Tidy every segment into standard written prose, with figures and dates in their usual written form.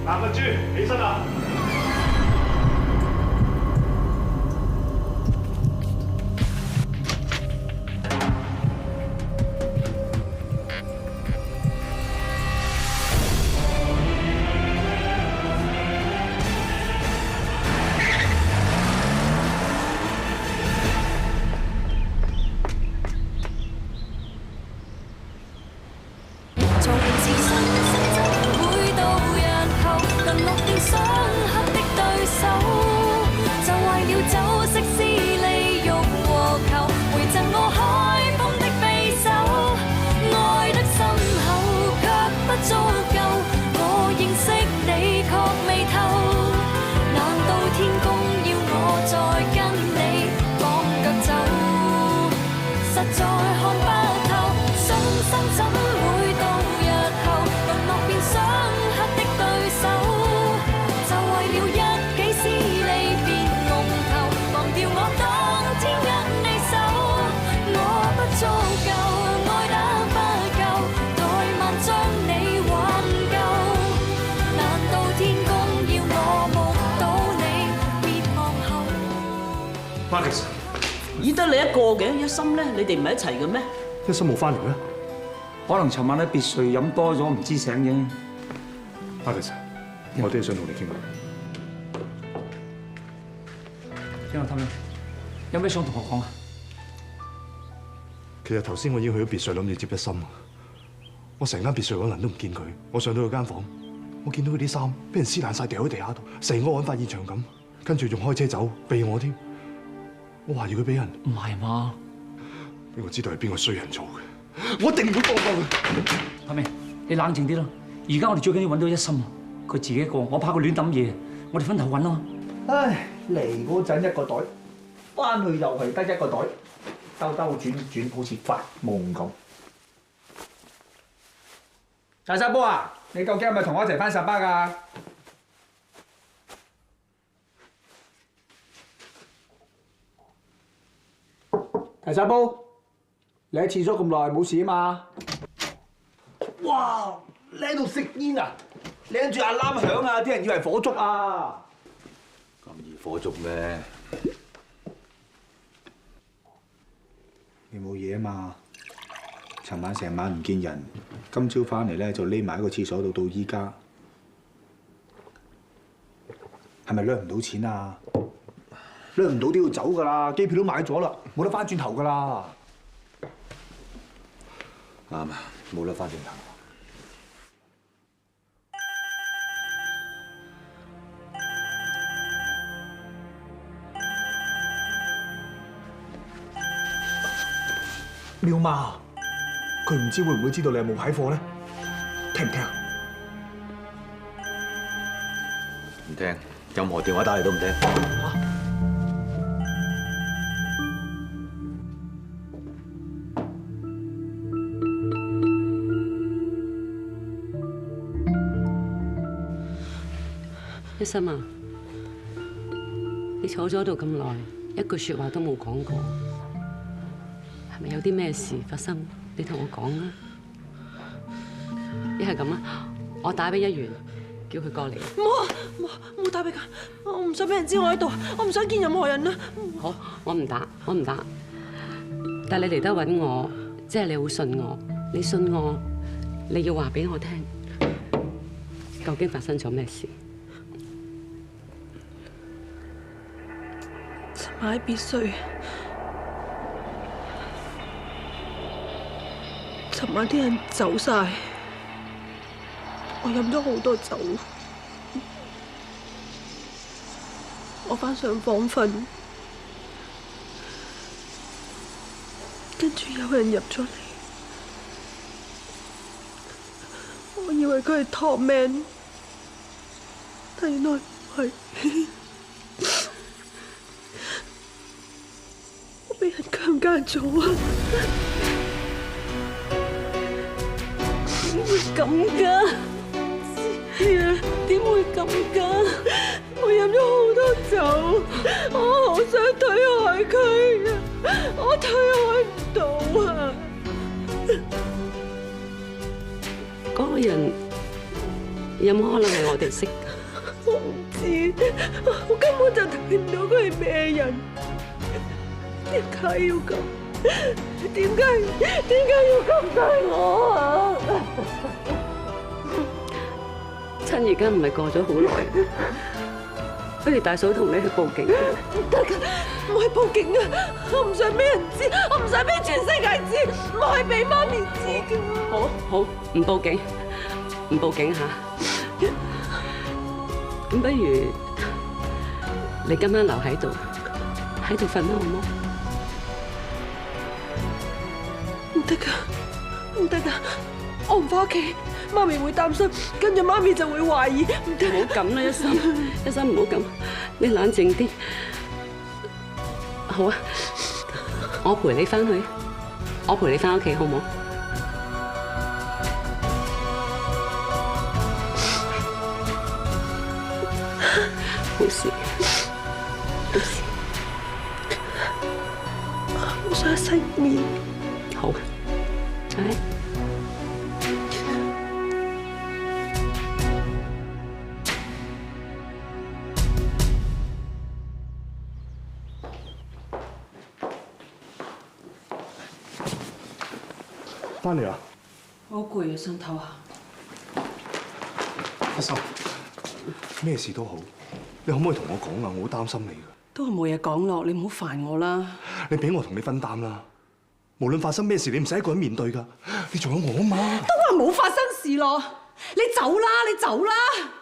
硬個豬，起身啦！依得你一個嘅，一心咧，你哋唔係一齊嘅咩？一心冇翻嚟咩？可能尋晚喺別墅飲多咗，唔知醒啫。Marcus，我都係想同你傾下。聽我氹你，有咩想同我講啊？其實頭先我已經去咗別墅諗住接一心，我成間別墅嗰人都唔見佢，我上到佢間房，我見到佢啲衫俾人撕爛晒掉喺地下度，成個案發現場咁，跟住仲開車走避我添。我懷疑佢俾人唔係嘛？俾我知道係邊個衰人做嘅，我一定唔會放過佢。阿明，你冷靜啲啦。而家我哋最緊要揾到一心啊！佢自己一個，我怕佢亂抌嘢，我哋分頭揾咯。唉，嚟嗰陣一個袋，翻去又係得一個袋，兜兜轉轉好似發夢咁。大沙波啊，你究竟係咪同我一齊翻十巴㗎？大沙煲，你喺廁所咁耐冇事啊嘛？哇！你喺度食煙啊？拎住阿攬響啊！啲人以為火燭啊！咁易火燭咩？你冇嘢啊嘛？尋晚成晚唔見人，今朝翻嚟咧就匿埋喺個廁所度到依家，係咪掠唔到錢啊？掠唔到都要走㗎啦，機票都買咗啦，冇得翻轉頭㗎啦。啱啊，冇得翻轉頭。妙媽，佢唔知會唔會知道你係冒牌貨咧？聽唔聽啊？唔聽，任何電話打嚟都唔聽。一心啊，你坐咗度咁耐，一句説話都冇講過，係咪有啲咩事發生？你同我講啊！一係咁啊，我打俾一元，叫佢過嚟。冇打俾佢，我唔想俾人知我喺度，我唔想見任何人啊！好，我唔打。但係你嚟得揾我，即係你好信我。你信我，你要話俾我聽，究竟發生咗咩事？尋晚喺別墅，尋晚啲人走晒，我飲咗好多酒，我翻上房瞓，跟住有人入咗嚟，我以為佢係托命，但原來唔係。俾人強姦咗啊！點會咁㗎？點會咁㗎？我飲咗好多酒，我好想推開佢啊！我推開唔到啊！嗰個人有冇可能係我哋識㗎？我唔知，我根本就睇唔到佢係咩人。點解要咁？點解要咁對我啊？趁而家唔係過咗好耐，不如大嫂同你去報警。唔得㗎，唔可以報警啊！我唔想俾人知，我唔想俾全世界知，唔可以俾媽咪知㗎。好，唔報警，唔報警嚇。咁不如你今晚留喺度瞓啦，好唔好？唔得㗎，唔得㗎，我唔翻屋企，媽咪會擔心，跟住媽咪就會懷疑。唔得，唔好咁啦，一心唔好咁，你冷靜啲。好啊，我陪你翻去，我陪你翻屋企，好唔好？冇事，冇事。我想食麵。好，係。翻嚟啦！我好攰啊，想唞下。一心，咩事都好，你可唔可以同我講啊？我好擔心你㗎。都係冇嘢講咯，你唔好煩我啦。你俾我同你分擔啦。無論發生咩事，你唔使一個人面對㗎。你仲有我啊嘛。都話冇發生事咯，你走啦，你走啦。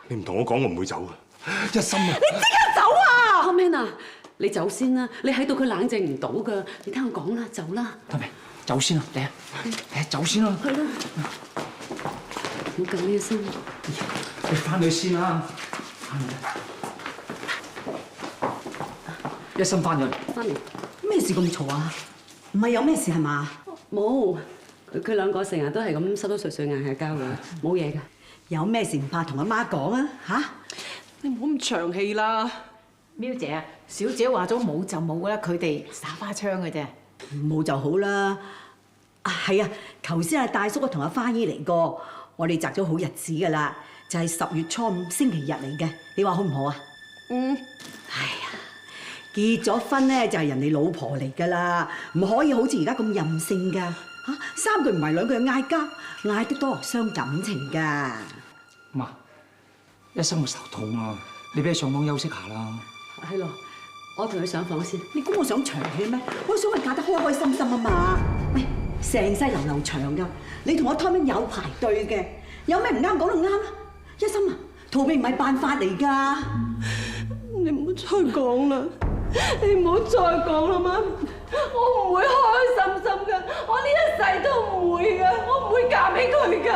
你唔同我講，我唔會走㗎。一心啊！你即刻走啊！阿 Man 啊，你走先啦，你喺度佢冷靜唔到㗎。你聽我講啦，走啦。得未？走先啦，嚟啊！嚟走先啦。去啦。唔好咁呢心。你翻去先啦。一心翻咗嚟。翻嚟。咩事咁嘈啊？唔係有咩事係嘛？冇，佢兩個成日都係咁濕濕碎碎嗌下交㗎，冇嘢㗎。有咩事唔怕同阿媽講啊？嚇！你唔好咁長氣啦。苗姐啊，小姐話咗冇就冇啦，佢哋耍花槍嘅啫。冇就好啦。啊，係啊，頭先阿大叔同阿花姨嚟過，我哋擇咗好日子㗎啦，就係10月初5星期日嚟嘅，你話好唔好啊？嗯。哎呀，結咗婚咧就係人哋老婆嚟㗎啦，唔可以好似而家咁任性㗎嚇，3句唔係2句嗌交，嗌得多傷感情㗎。媽，一心會頭痛啊，你俾佢上房休息下啦。係咯，我同佢上房先。你估我想長氣咩？我想佢嫁得開開心心啊嘛！喂，成世流流長㗎，你同我 Tommy 有排對嘅，有咩唔啱講就啱啦。一心啊，逃避唔係辦法嚟㗎。你唔好再講啦，你唔好再講啦，媽咪，我唔會開開心心㗎，我呢一世都唔會㗎，我唔會嫁俾佢㗎。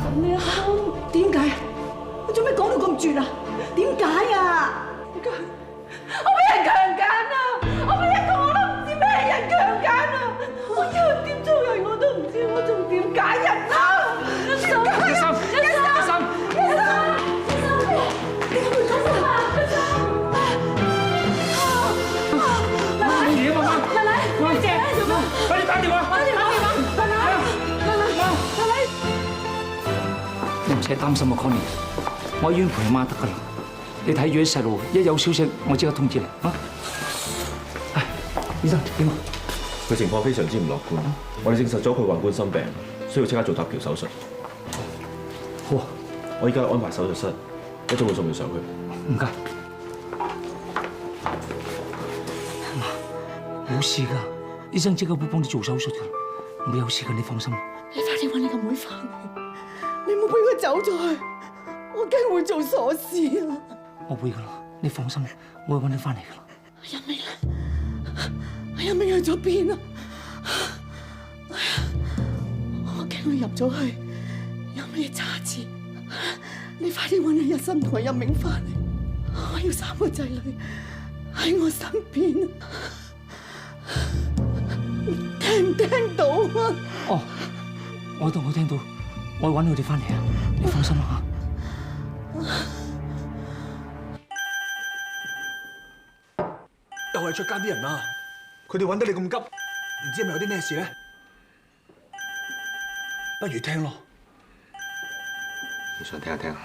咁你點解？你做咩講到咁絕啊？點解啊？我俾人強姦啊！我俾一個我都唔知咩人強姦啊！我以後點做人我都唔知，我仲點揀人啊？一心，一心，你咁會做乜啊？冇嘢嘛，媽。奶，妹姐，快啲打電話。你唔使擔心啊 ，Connie， 我喺醫院陪阿媽得㗎啦。你睇住啲細路，一有消息我即刻通知你啊！醫生點啊？佢情況非常之唔樂觀，我哋證實咗佢患冠心病，需要即刻做搭橋手術。好啊，我依家安排手術室，一早會送你上去。唔該。冇事㗎，醫生即刻會幫你做手術㗎，冇有事㗎，你放心。你快啲揾你個妹翻嚟，你唔好俾佢走咗去，我驚會做傻事啊！我會㗎啦，你放心，我會揾你翻嚟㗎啦。阿一鳴咧，阿一鳴去咗邊啊？哎呀，我驚佢入咗去，有咩差池？你快啲揾阿一心同阿一鳴翻嚟，我要3個仔女喺我身邊，聽唔聽到啊？哦，我聽到，我會揾佢哋翻嚟啊！你放心啦嚇。又係出街啲人啊！佢哋揾得你咁急，唔知係咪有啲咩事咧？不如聽咯。你想聽一聽？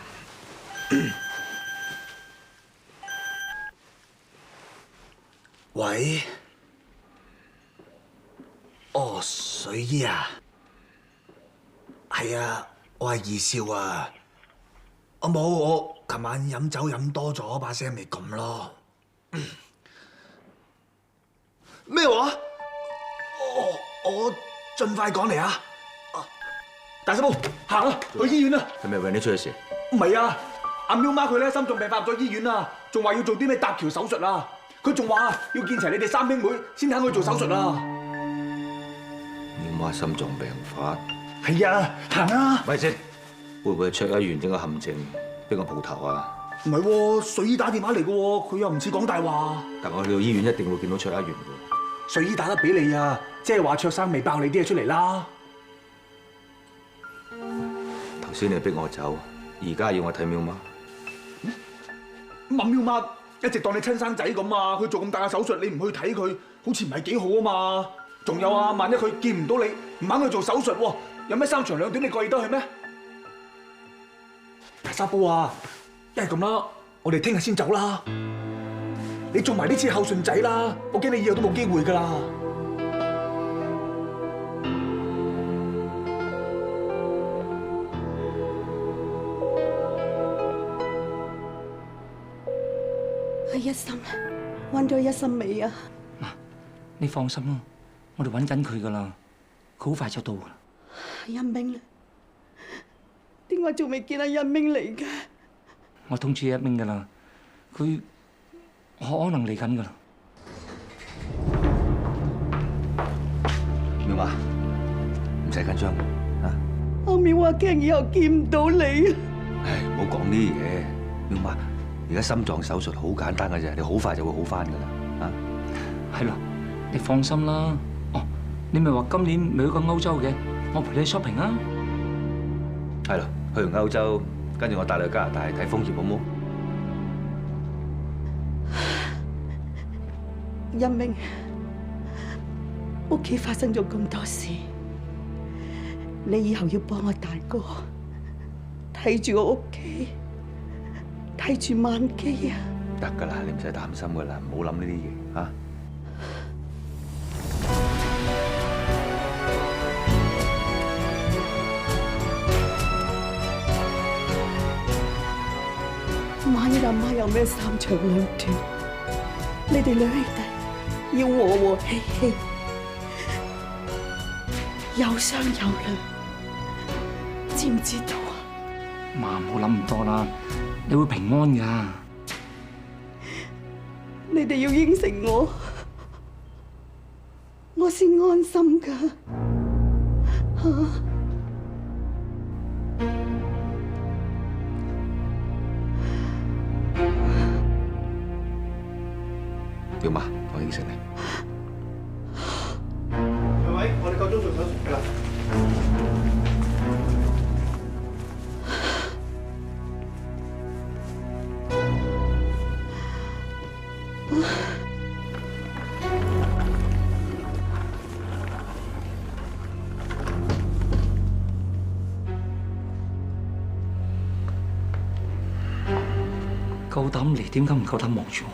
喂，哦，水姨啊，係啊，我係二少啊。我琴晚飲酒飲多咗，把聲咪咁咯。咩話？我盡快趕嚟啊！大細部行啦，去醫院啦。係咪為你出咗事？唔係啊，阿喵媽佢咧心臟病發入咗醫院啊，仲話要做啲咩搭橋手術啊。佢仲話要見齊你哋三兄妹先肯去做手術啊。喵媽心臟病發。係啊，行啊。咪先，會唔會係卓一元整個陷阱俾我蒲頭啊？唔係喎，水姨打電話嚟嘅喎，佢又唔似講大話。但我去到醫院一定會見到卓一元嘅。水姨打得俾你啊，即係話卓生未爆你啲嘢出嚟啦。頭先你逼我走，而家要我睇喵媽。喵媽一直當你親生仔咁啊！佢做咁大嘅手術，你唔去睇佢，好似唔係幾好啊嘛！仲有啊，萬一佢見唔到你，唔肯去做手術喎，有咩三長兩短你過意得去咩？大沙煲啊，一係咁啦，我哋聽日先走啦。你做埋呢次孝順仔啦，我驚你以後都冇機會㗎啦。一心，揾咗一心未啊？媽，你放心啦，我哋揾緊佢噶啦，佢好快就到噶啦。一鳴咧，點解仲未見阿一鳴嚟嘅？我通知一鳴噶啦，佢可能嚟緊噶啦。喵媽，唔使緊張啊！阿苗話驚以後見唔到你啊！唉，唔好講呢啲嘢，喵媽。而家心臟手術好簡單嘅啫，你好快就會好翻噶啦，啊！係咯，你放心啦。哦，你咪話今年咪去過歐洲嘅，我陪你去 shopping 啊。係咯，去完歐洲，跟住我帶你去加拿大睇楓葉好冇？一鳴，屋企發生咗咁多事，你以後要幫我大哥睇住我屋企。睇住萬基啊！得㗎啦，你唔使擔心㗎啦，唔好諗呢啲嘢嚇。萬一阿媽有咩三長兩短，你哋兩兄弟要和和氣氣，有商有量，知唔知道啊？媽，唔好諗咁多啦。你會平安㗎，你哋要應承我，我先安心㗎。嚇！苗媽，我應承你。各位，我哋夠鐘做手術㗎啦。夠膽嚟，點解唔夠膽望住我？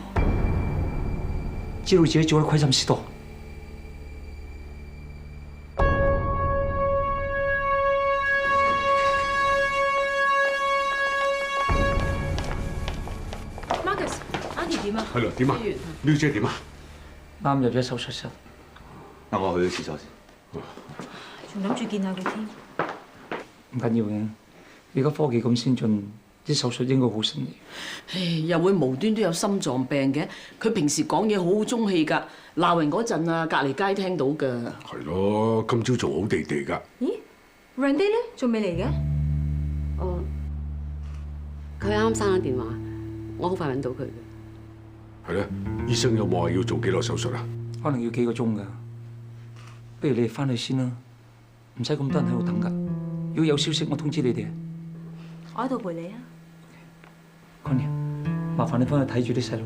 知道自己做得虧心事多。Marcus，阿弟點啊？係咯，點啊？苗姐點啊？啱入咗手術室。嗱，我去咗廁所先。仲諗住見下佢添。唔緊要嘅，而家科技咁先進。啲手術應該好順利。唉，又會無端端有心臟病嘅？佢平時講嘢好中氣㗎，鬧人嗰陣啊，隔離街聽到㗎。係咯，今朝仲好地地㗎。咦 ，Randy 咧，仲未嚟嘅？哦，佢啱生咗電話，我好快揾到佢嘅。係咧，醫生有冇話要做幾耐手術啊？可能要幾個鐘㗎。不如你哋翻去先啦，唔使咁多人喺度等㗎。如果有消息，我通知你哋。我喺度陪你啊。Connie，麻煩你翻去睇住啲細路。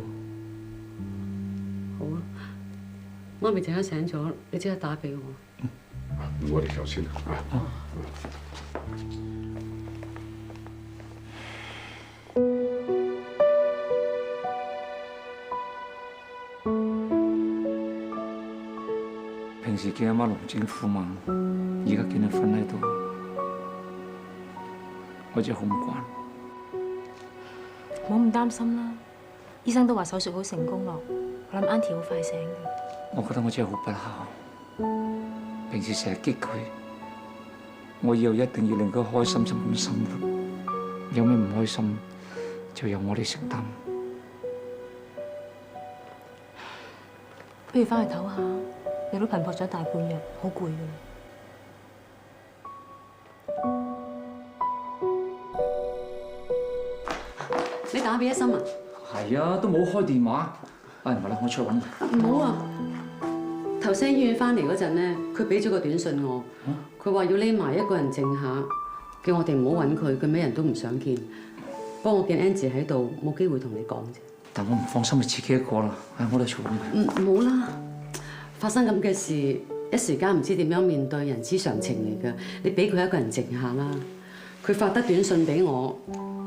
好啊，媽咪陣間醒咗，你即刻打俾我。咁我哋走先啦嚇。見阿媽龍精虎猛，而家見佢瞓喺度，我真係好唔慣。唔好咁擔心啦，醫生都話手術好成功咯，我諗 Auntie 好快醒嘅。我覺得我真係好不孝，平時成日激佢，我以後一定要令佢開心心咁生活，有咩唔開心就由我哋承擔。不如翻去唞下，你都頻撲咗大半日，好攰㗎。你打俾一心啊？係啊，都冇開電話。唔係啦，我出去揾佢。唔好啊！頭先醫院翻嚟嗰陣咧，佢俾咗個短信我，佢話要匿埋一個人靜下，叫我哋唔好揾佢，佢咩人都唔想見。不過我見 Angie 喺度，冇機會同你講啫。但我唔放心，係自己一個啦。我都嘈佢。唔好啦，發生咁嘅事，一時間唔知點樣面對，人之常情嚟㗎。你俾佢一個人靜下啦。佢發得短信俾我，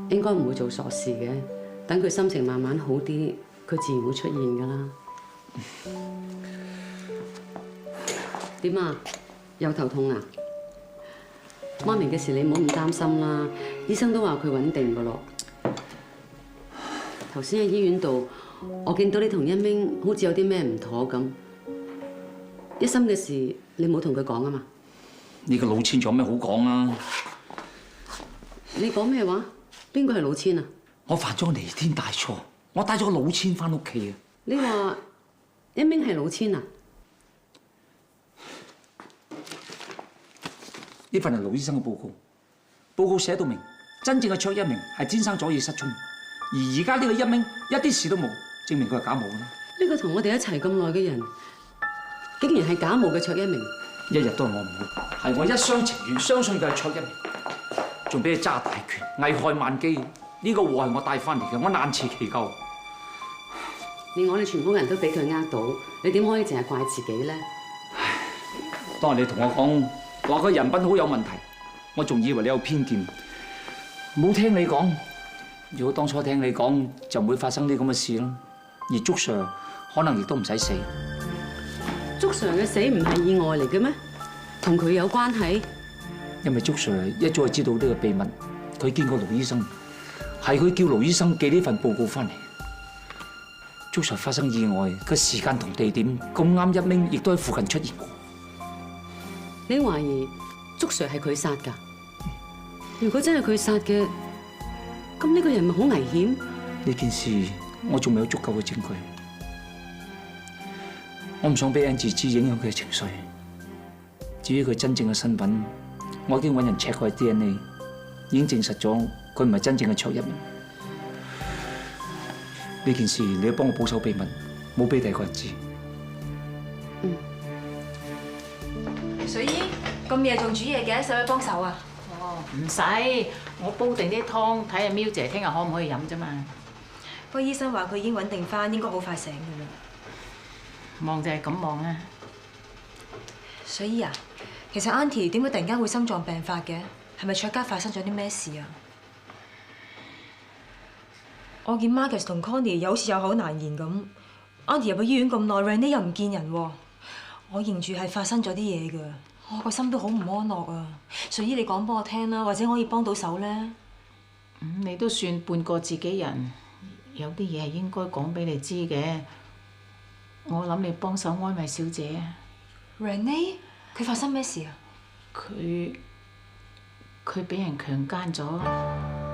應該唔會做傻事嘅。等佢心情慢慢好啲，佢自然會出現㗎啦。點啊？又頭痛啊？媽咪嘅事你唔好咁擔心啦，醫生都話佢穩定㗎咯。頭先喺醫院度，我見到你同一鳴好似有啲咩唔妥咁。一心嘅事你冇同佢講啊嘛？呢個老千仲有咩好講啊？你講咩話？邊個係老千啊？我犯咗個彌天大錯，我帶咗個老千翻屋企啊！你話一鳴係老千啊？呢份係盧醫生嘅報告，報告寫到明，真正嘅卓一鳴係天生左耳失聰，而家呢個一鳴一啲事都冇，證明佢係假冒啦。呢個同我哋一齊咁耐嘅人，竟然係假冒嘅卓一鳴，一日都係我唔會，係我一廂情願相信佢係卓一鳴，仲俾佢揸大權，危害萬機。呢個禍係我帶翻嚟嘅，我難辭其咎。連我哋全部人都俾佢呃到，你點可以淨係怪自己咧？當日你同我講話佢人品好有問題，我仲以為你有偏見，冇聽你講。如果當初聽你講，就唔會發生啲咁嘅事啦。而祝 Sir 可能亦都唔使死。祝 Sir 嘅死唔係意外嚟嘅咩？同佢有關係？因為祝 Sir 一早就知道呢個秘密，佢見過盧醫生，係佢叫盧醫生寄呢份報告翻嚟。祝 Sir 發生意外嘅時間同地點咁啱，一鳴亦都喺附近出現過。你懷疑祝 Sir 係佢殺㗎？如果真係佢殺嘅，咁呢個人咪好危險？呢件事我仲未有足夠嘅證據，我唔想俾 Angie 知影響佢嘅情緒。至於佢真正嘅身份，我已經揾人 check 過 DNA， 已經證實咗佢唔係真正嘅卓一鳴。呢件事你要幫我保守秘密，冇俾第二個人知。水姨，咁夜仲煮嘢嘅，使唔使幫手啊？哦，唔使，我煲定啲湯，睇下苗姐聽日可唔可以飲啫嘛。不過醫生話佢已經穩定翻，應該好快醒㗎啦。望就係咁望啊。水姨啊，其實 Auntie 點解突然間會心臟病發嘅？係咪卓家發生咗啲咩事啊？我見 Marcus 同 Connie 又好似有口難言咁。Auntie 入去醫院咁耐 ，Renee 又唔見人喎。我認住係發生咗啲嘢㗎，我個心都好唔安樂啊！水姨，你講俾我聽啦，或者可以幫到手咧。你都算半個自己人，有啲嘢係應該講俾你知嘅。我諗你幫手安慰小姐啊。Renee， 佢發生咩事啊？佢俾人強姦咗，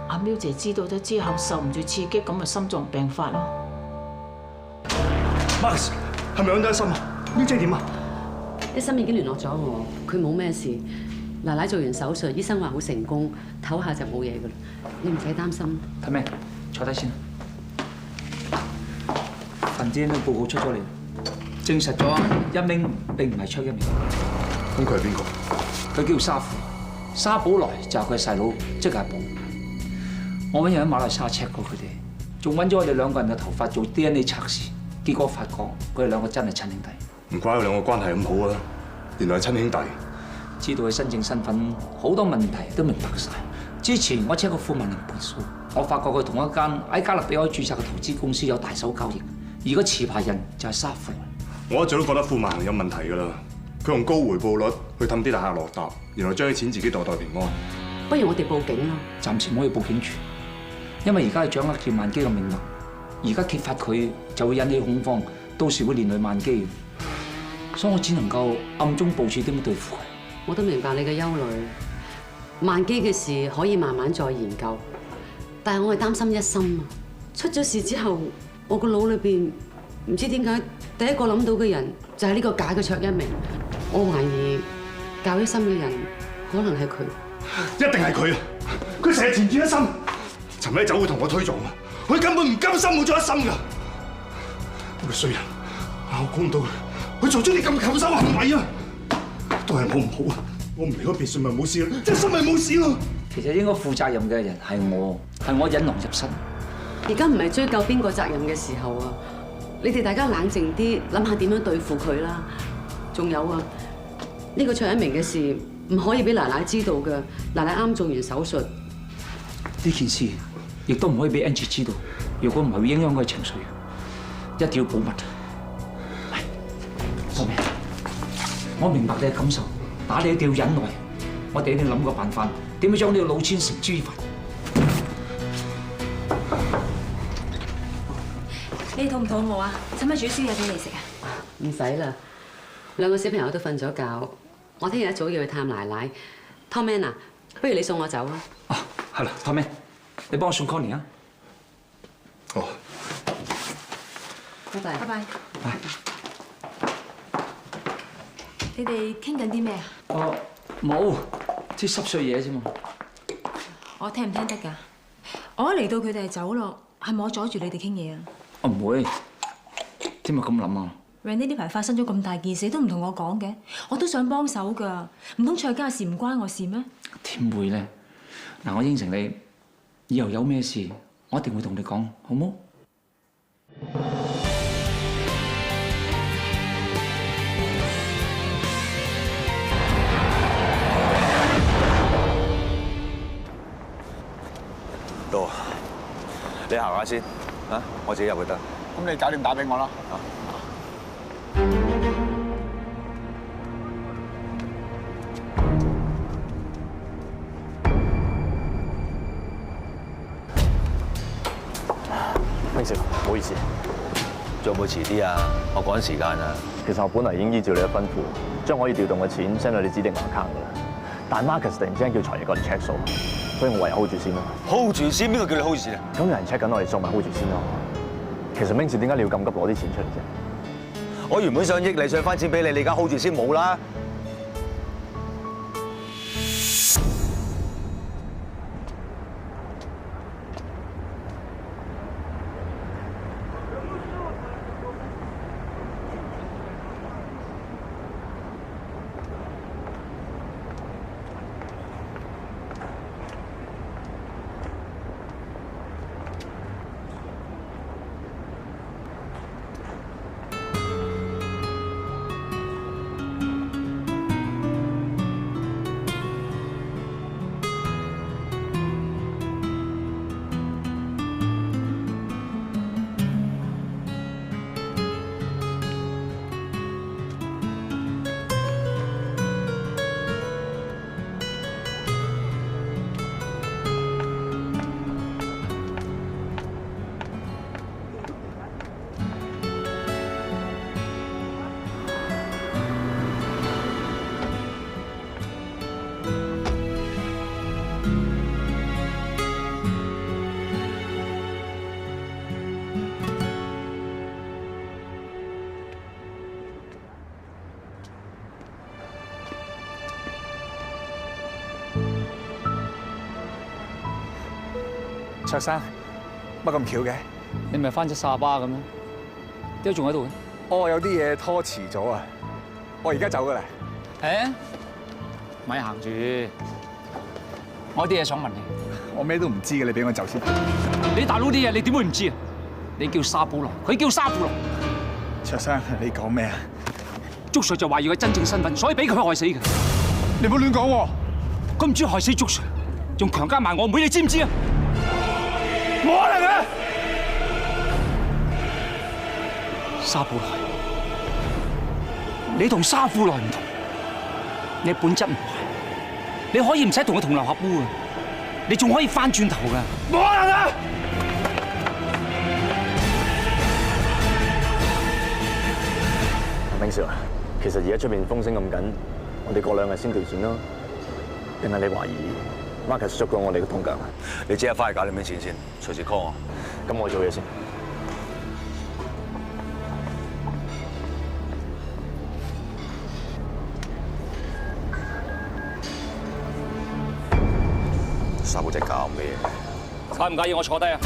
阿苗姐知道咗之後受唔住刺激，咁咪心臟病發咯。Marcus 係咪揾到一心啊？苗姐點啊？一心已經聯絡咗我，佢冇咩事。奶奶做完手術，醫生話好成功，唞下就冇嘢噶啦，你唔使擔心。睇咩？坐低先。份 DNA 報告出咗嚟，證實咗一鳴並唔係卓一鳴。咁佢係邊個？佢叫沙富，沙寶來就係佢細佬，即係阿寶。我揾人喺馬來西亞 check 過佢哋，仲揾咗我哋兩個人嘅頭髮做 DNA 測試，結果發覺佢哋兩個真係親兄弟。唔怪佢兩個關係咁好啊！原來係親兄弟。知道佢真正身份，好多問題都明白晒。之前我 check 過富萬寧盤數，我發覺佢同一間喺加勒比海註冊嘅投資公司有大手交易，而個持牌人就係沙富。我一早都覺得富萬寧有問題㗎啦，佢用高回報率去氹啲大客落搭，然後將啲錢自己袋平安。不如我哋報警啦！暫時唔可以報警住，因為而家係掌握住萬基嘅命脈，而家揭發佢就會引起恐慌，到時會連累萬基。所以我只能夠暗中部署點樣對付佢。我都明白你嘅憂慮，萬基嘅事可以慢慢再研究，但係我係擔心一心啊！出咗事之後，我個腦裏邊唔知點解第一個諗到嘅人就係呢個假嘅卓一鳴。我懷疑教一心嘅人可能係佢。一定係佢啊！佢成日纏住一心，尋日走會同我推撞啊！佢根本唔甘心冇咗一心㗎。個衰人，我估唔到佢做咗啲咁禽獸行為啊！都係我唔好啊！我唔離開別墅咪冇事咯，一心咪冇事咯。其實應該負責任嘅人係我引狼入室。而家唔係追究邊個責任嘅時候啊！你哋大家冷靜啲，諗下點樣對付佢啦。仲有啊，呢個卓一鳴嘅事唔可以俾奶奶知道嘅。奶奶啱做完手術，呢件事亦都唔可以俾 Angie 知道。如果唔係會影響佢情緒，一定要保密。係，Tommy，我明白你嘅感受，打你一定要忍耐。我哋一定要諗個辦法，點樣將呢個老千繩之於法。你肚唔肚餓啊？使唔使煮宵夜俾你食啊？唔使啦，兩個小朋友都瞓咗覺。我聽日一早要去探奶奶。Tommy 啊，不如你送我走啊？啊，係啦 ，Tommy， 你幫我送 Connie 啊。好。拜拜。拜拜。拜。你哋傾緊啲咩啊？哦，冇，啲濕碎嘢啫嘛。我聽唔聽得㗎？我一嚟到佢哋係走咯，係咪我阻住你哋傾嘢啊？我唔會，點解咁諗啊 Randy 呢排發生咗咁大件事，都唔同我講嘅，我都想幫手㗎，唔通蔡家事唔關我事咩？點會咧？嗱，我應承你，以後有咩事，我一定會同你講，好冇？到，你行下先，啊，我自己入去得。咁你搞掂打俾我啦。明少，唔好意思，仲有冇遲啲啊？我趕時間啊。其實我本嚟已經依照你嘅吩咐，將可以調動嘅錢 send 到你指定 account 㗎啦。但係 Marcus 突然之間叫財爺過嚟 check 數，所以我唯有 hold 住先咯。hold 住先？邊個叫你 hold 住先啊？咁有人 check 緊我哋數，咪 hold 住先咯。其實明少點解你要咁急攞啲錢出嚟啫？我原本想益你，想翻錢俾你，你而家 hold 住先冇啦。卓生，乜咁巧嘅？你咪翻咗沙巴咁樣，點解仲喺度嘅？哦，有啲嘢拖遲咗啊！我而家走㗎啦。誒，咪行住，我有啲嘢想問你。我咩都唔知嘅，你俾我走先。你大佬啲嘢你點會唔知啊？你叫沙保羅，佢叫沙富羅。卓生，你講咩啊？祝 Sir 就話要佢真正身份，所以俾佢害死嘅。你唔好亂講喎！佢唔知害死祝 Sir，仲強姦埋我妹，你知唔知啊？冇可能嘅！沙布萊，你同沙富萊唔同。你本質唔壞，你可以唔使同佢同流合污啊！你仲可以翻轉頭噶。冇可能啊！明少啊，其實而家出面風聲咁緊，我哋過2日先調轉咯。定係你懷疑 Marcus 捉過我哋嘅通腳？你即刻翻去搞你咩錢先，隨時 call 我。咁我做嘢先。沙寶仔搞咩嘢？介唔介意我坐低啊？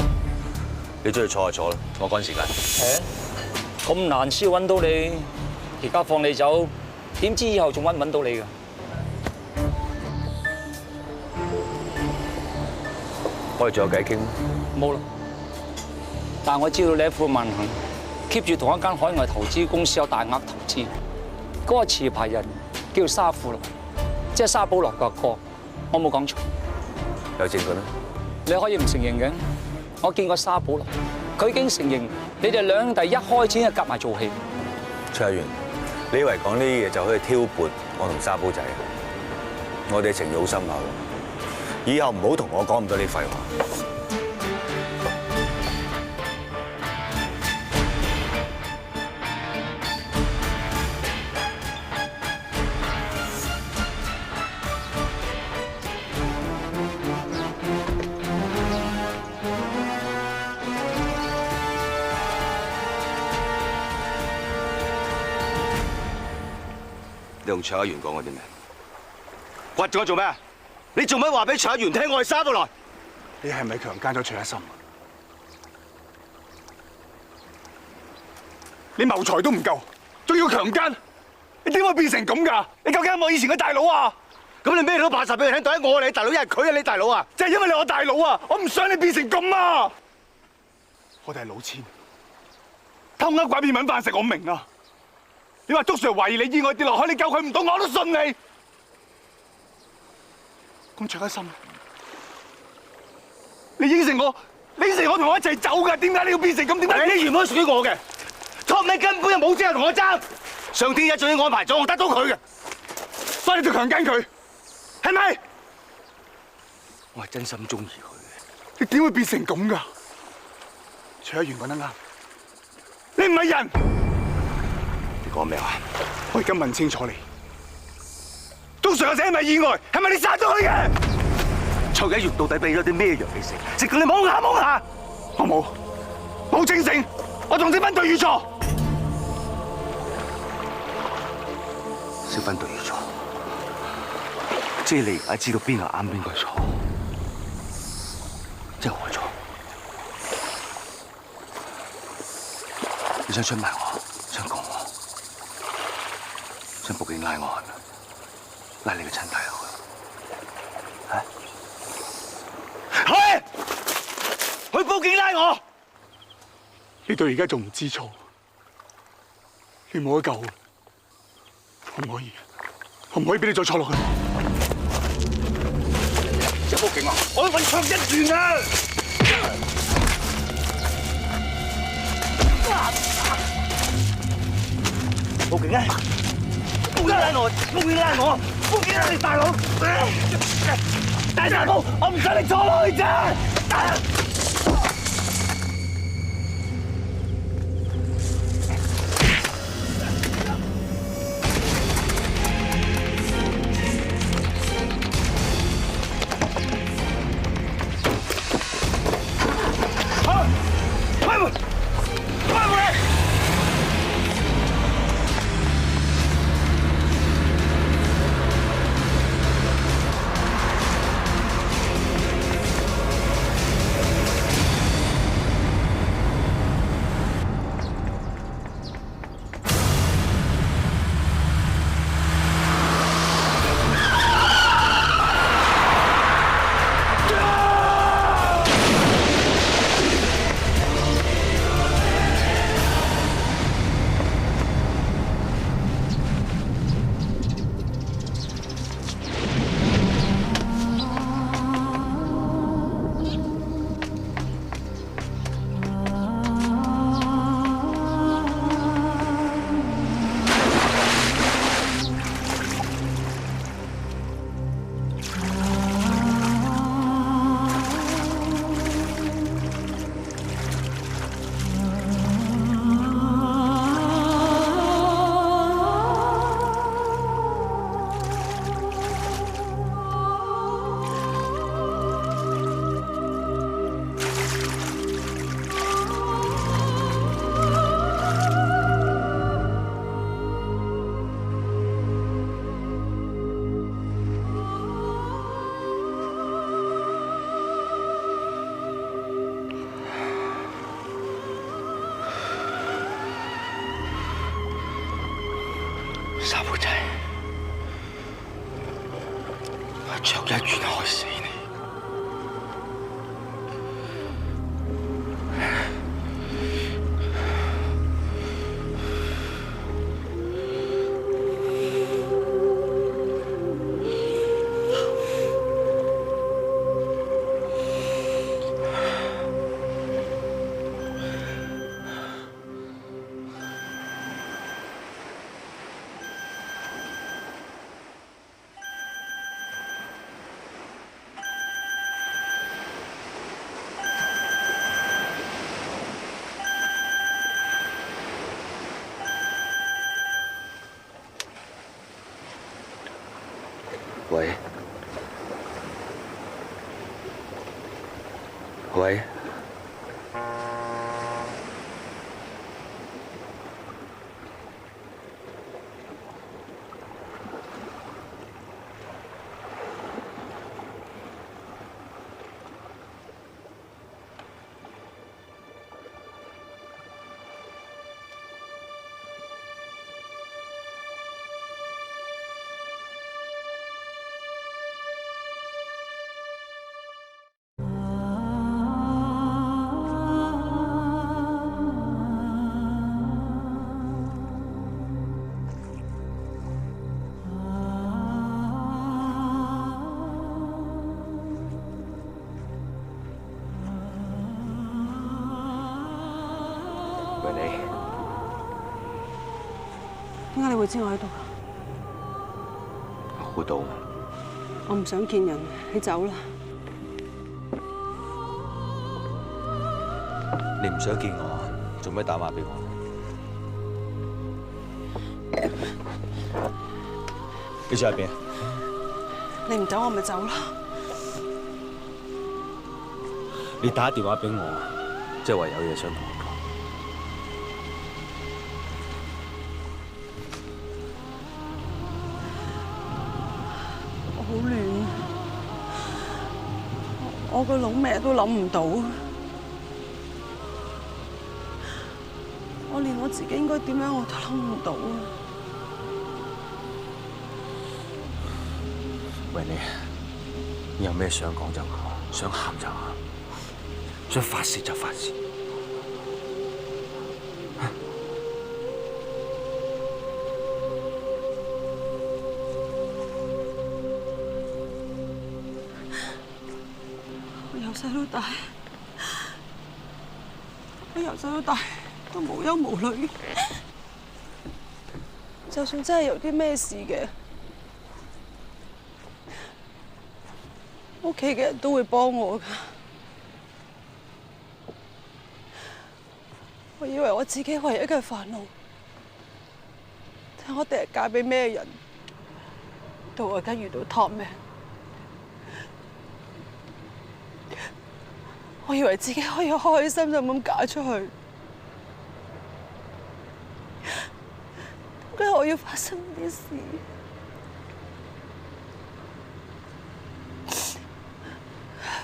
你中意坐就坐啦，我趕時間。咁難先揾到你，而家放你走，點知以後仲揾唔揾到你㗎？我哋仲有偈傾？冇啦。但係我知道你一副萬行 ，keep 住同一間海外投資公司有大額投資。嗰個持牌人叫沙富樂，即係沙保羅嘅阿哥，我冇講錯。有證據咩？你可以唔承認嘅，我見過沙保羅，佢已經承認你哋兩兄弟一開始就夾埋做戲。卓一元，你以為講呢啲嘢就可以挑撥我同沙寶仔？我哋情誼好深厚，以後唔好同我講咁多啲廢話。你同卓一元講過啲咩？掘咗做咩？你做乜話俾卓一元聽我係沙保來？你係咪強姦咗卓一心？你謀財都唔夠，仲要強姦？你點會變成咁㗎？你究竟係我以前嘅大佬啊？咁你咩都扮晒俾佢聽，到底我係你大佬，一係佢係你大佬啊？就係因為你我大佬啊！我唔想你變成咁啊！我哋係老千，偷呃拐騙揾飯食，我明啊！你話督 Sir 懷疑你意外跌落海，你救佢唔到，我都信你。咁卓一心，你應承我同我一齊走㗎，點解你要變成咁？點解你原本屬於我嘅，托你根本就冇資格同我爭。上天一早已經安排咗，我得到佢嘅，所以你就強姦佢，係咪？我係真心中意佢嘅。你點會變成咁㗎？卓一元講得啱，你唔係人。你講咩話？我而家問清楚你，督 Sir 嘅死係咪意外？係咪你殺咗佢嘅？卓一元到底俾咗啲咩藥你食？食到你懵下懵下。我冇清醒，我仲識分對與錯。識分對與錯，即係你而家知道邊個啱邊個錯，即係我錯。你想出賣我，想講我，想報警拉我係咪？拉你個親弟佬啊？去報警拉我！你到而家仲唔知錯？你冇得救，可唔可以？可唔可以俾你再坐落去？即係報警啊！我要揾卓一元啊！報警啊！報警拉我！報警拉我！報警拉你大佬！大大佬，我唔想你坐落去咋！一拳害死你。喂，喂，喂你，點解你會知我喺度？我估到。我唔想見人，你走啦。你唔想見我，做咩打電話俾我？你想喺邊？你唔走，我咪走啦。你打電話俾我，即係話有嘢想同我講。我好亂，我個腦咩都諗唔到，我連我自己應該點樣我都諗唔到啊！喂你有咩想講就講，想喊就喊，想發泄就發泄。由細到大，我由細到大都無憂無慮。就算真係有啲咩事嘅，屋企嘅人都會幫我㗎。我以為我自己唯一嘅煩惱，就係我第日嫁俾咩人，到我而家遇到 Topman。我以為自己可以開開心心咁嫁出去，點解我要發生呢啲事？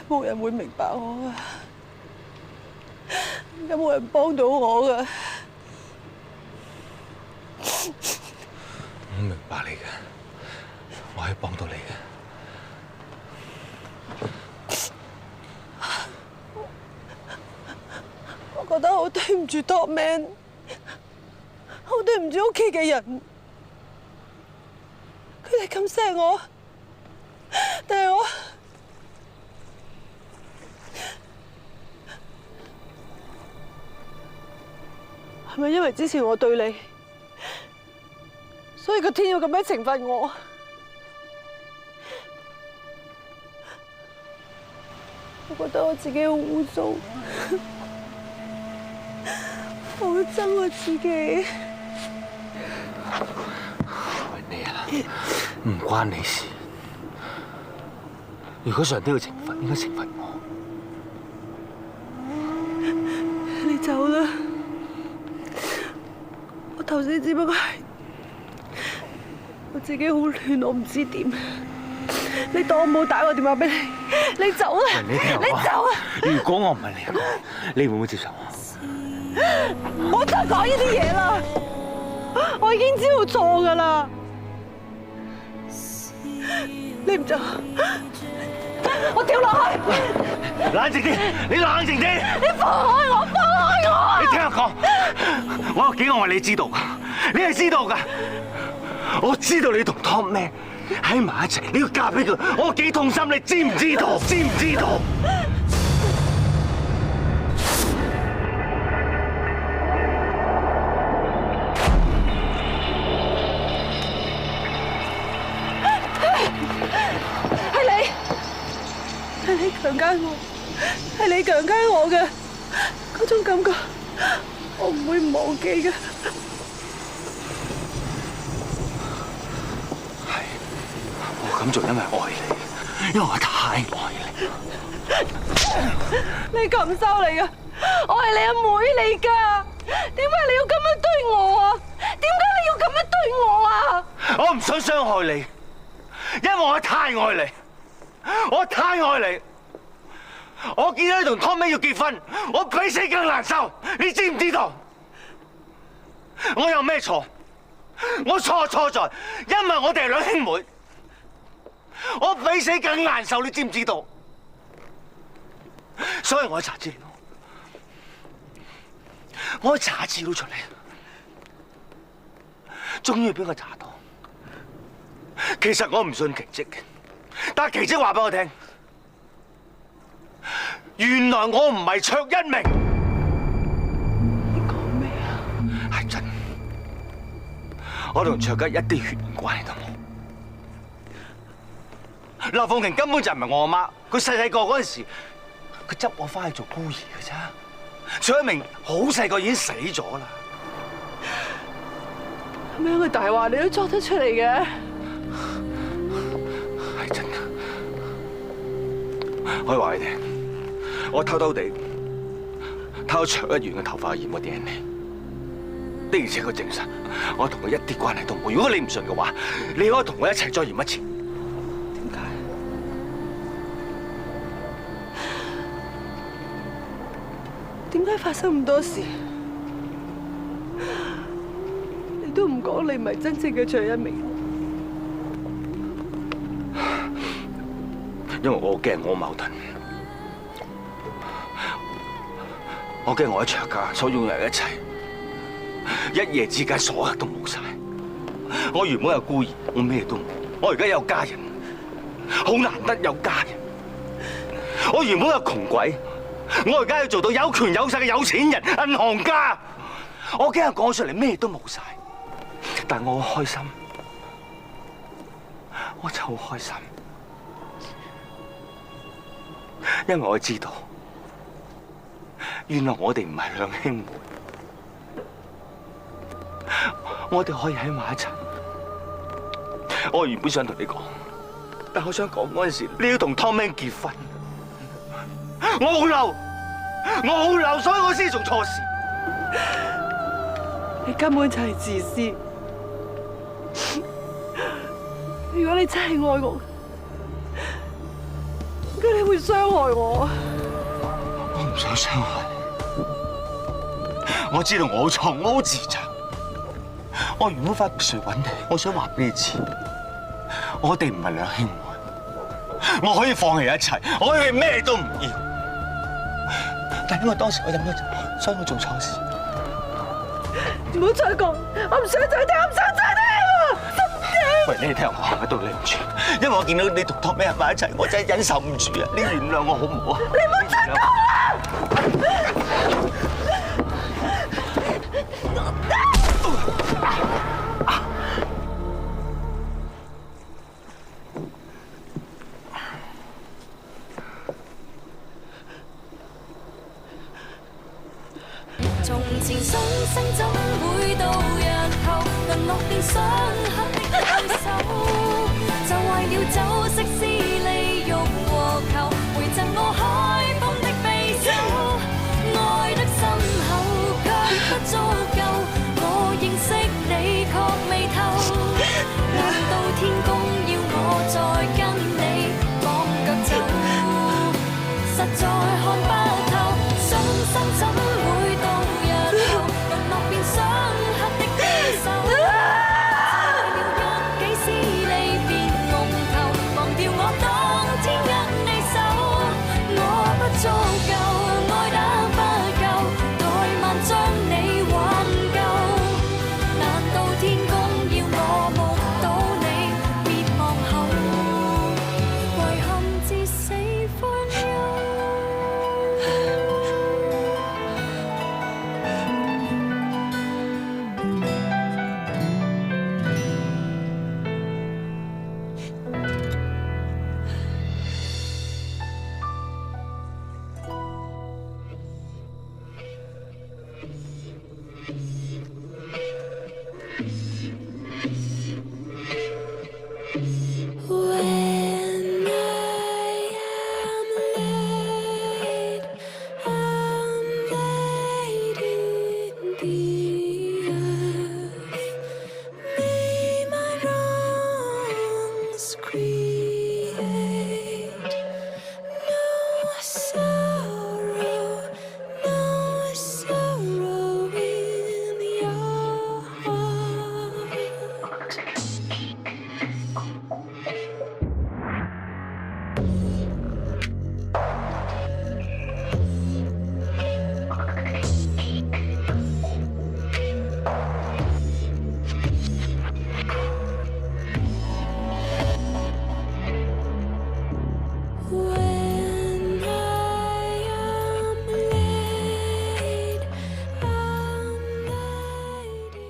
冇人會明白我㗎，有冇人幫到我㗎？我明白你嘅，我可以幫到你嘅。我覺得好對唔住 Topman， 好對唔住屋企嘅人，佢哋咁錫我，但係我係咪因為之前我對你，所以個天要咁樣懲罰我？我覺得我自己好污糟。我好憎我自己。喂你啊，唔關你事。如果上帝要懲罰，應該懲罰我。你走啦！我頭先只不過係我自己好亂，我唔知點。你當我冇打過電話俾你，你走啦！你聽我講，你走啊！如果我唔係你阿哥，你會唔會接受我？唔好再講呢啲嘢啦！我已經知道錯㗎啦。你唔走，我跳落去。冷靜啲，你冷靜啲。你放開我，放開我！你聽我講，我有幾愛你知道，你係知道㗎。我知道你同 Tommy 喺埋一齊，你要嫁俾佢，我幾痛心，你知唔知道？知唔知道？係你強姦我，係你強姦我嘅嗰種感覺，我唔會忘記嘅。係，我咁做因為愛你，因為我太愛你。你禽獸嚟㗎，我係你阿妹嚟㗎，點解你要咁樣對我啊？點解你要咁樣對我啊？我唔想傷害你，因為我太愛你。我太愛你，我見到你同 Tommy 要結婚，我比死更難受，你知唔知道？我有咩錯？我錯在，因為我哋係兩兄妹，我比死更難受，你知唔知道？所以我查資料，我查資料出嚟，終於俾我查到。其實我唔信奇蹟嘅。但係奇蹟話俾我聽，原來我唔係卓一鳴。你講咩啊？係真，我同卓吉一啲血緣關係都冇。劉鳳瓊根本就唔係我阿媽，佢細個嗰陣時，佢執我翻去做孤兒嘅啫。卓一鳴好細個已經死咗啦。咁樣嘅大話你都作得出嚟嘅？係真噶，可以話你聽，我偷偷地偷卓一元嘅頭髮染過 DNA， 的而且確證實我同佢一啲關係都冇。如果你唔信嘅話，你可以同我一齊再驗一次。點解？點解發生咁多事，你都唔講你唔係真正嘅卓一鳴？因為我驚我矛盾，我驚我喺卓家所擁有嘅一切，一夜之間所有都冇晒。我原本係孤兒，我咩都冇，我而家有家人，好難得有家人。我原本係窮鬼，我而家要做到有權有勢嘅有錢人、銀行家。我驚講出嚟咩都冇晒，但我好開心，我真係好開心。因為我知道，原來我哋唔係兩兄妹，我哋可以喺埋一齊。我原本想同你講，但我想講嗰陣時，你要同 Tommy 結婚。我好嬲，所以我先做錯事。你根本就係自私。如果你真係愛我，點解你會傷害我啊？我唔想傷害你，我知道我好錯，我好自責。我原本翻別墅揾你，我想話俾你知，我哋唔係兩兄妹，我可以放棄一切，我可以咩都唔要。但因為當時我飲咗酒，所以我做錯事。唔好再講，我唔想再聽，我唔想再聽啊！喂，你哋聽我講，我對你唔住，因為我見到你同 Tommy 喺埋一齊，我真係忍受唔住啊！你原諒我好唔好啊？你唔好再講啦！從前心聲怎會到日後淪落變傷痕的對手，就為了酒色思利欲和求，回贈我開封的匕首，愛得深厚卻不足夠，我認識你確未透，難道天公要我再跟你綁腳走，實在看不透，傷心怎會